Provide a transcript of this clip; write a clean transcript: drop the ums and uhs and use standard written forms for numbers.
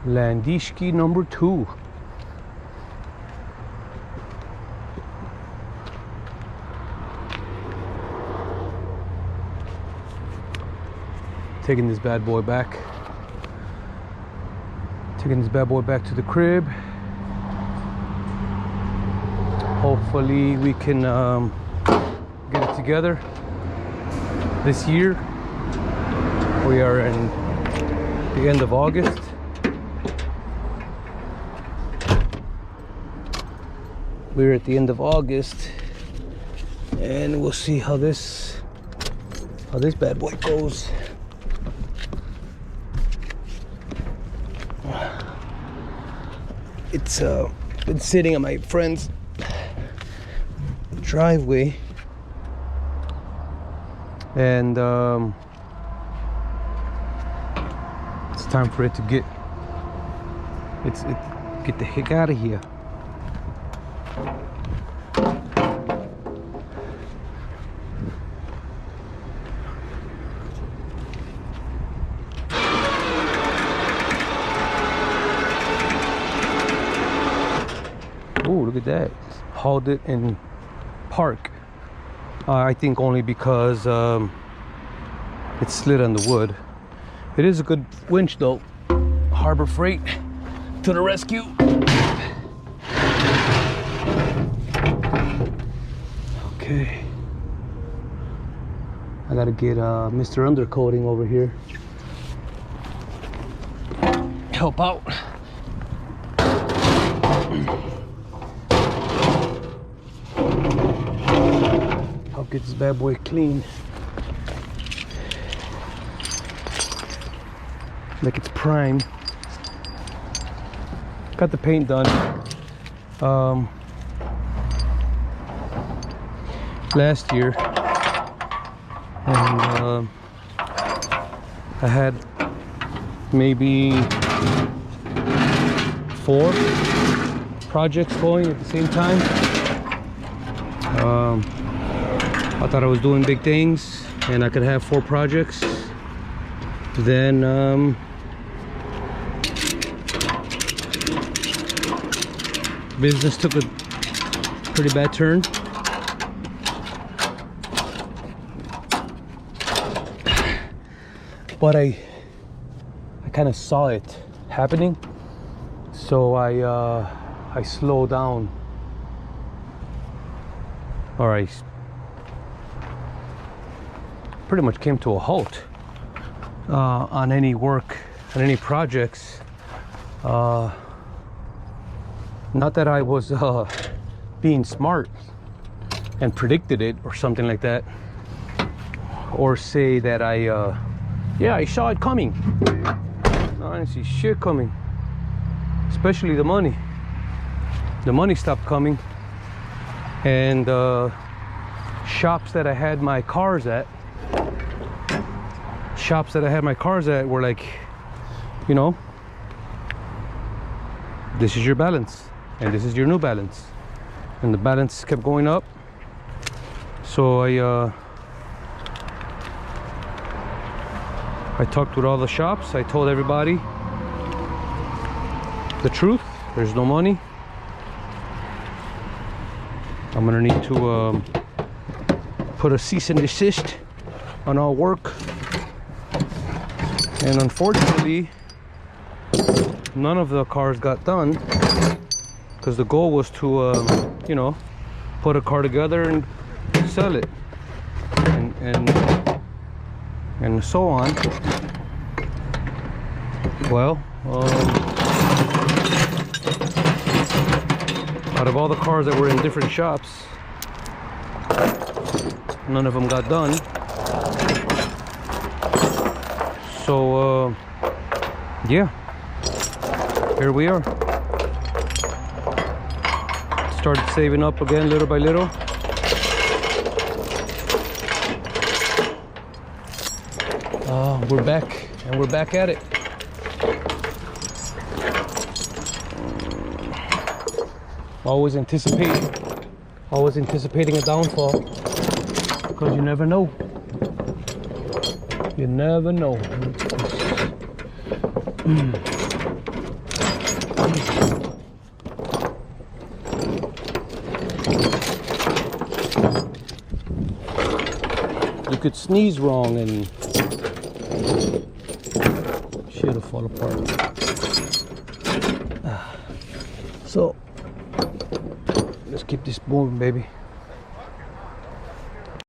Landishki number 2. Taking this bad boy back. Taking this bad boy back to the crib. Hopefully we can get it together this year. We are in the end of August. We're at the end of August, and we'll see how this bad boy goes. It's been sitting on my friend's driveway, and it's time for it to get the heck out of here. Oh, look at that. Hauled it in park. I think only because it slid on the wood. It is a good winch though. Harbor Freight to the rescue. Okay. I gotta get Mr. Undercoating over here. Help out. Help get this bad boy clean. Like it's prime. Got the paint done. Last year, and I had maybe 4 projects going at the same time. I thought I was doing big things and I could have 4 projects. Then business took a pretty bad turn. But I kind of saw it happening, so I slowed down. Or I pretty much came to a halt on any work, on any projects. Not that I was being smart and predicted it or something like that, or say that yeah, I saw it coming. No, I didn't see shit coming. Especially the money. The money stopped coming. And shops that I had my cars at were like, you know, this is your balance and this is your new balance. And the balance kept going up. So I talked with all the shops. I told everybody the truth. There's no money. I'm gonna need to put a cease and desist on all work. And unfortunately, none of the cars got done, because the goal was to, you know, put a car together and sell it, and so on. Well, out of all the cars that were in different shops, none of them got done. So yeah, here we are. Started saving up again little by little. We're back, and we're back at it. Always anticipating a downfall, because you never know. You never know. You could sneeze wrong and shit'll fall apart. So let's keep this moving, baby.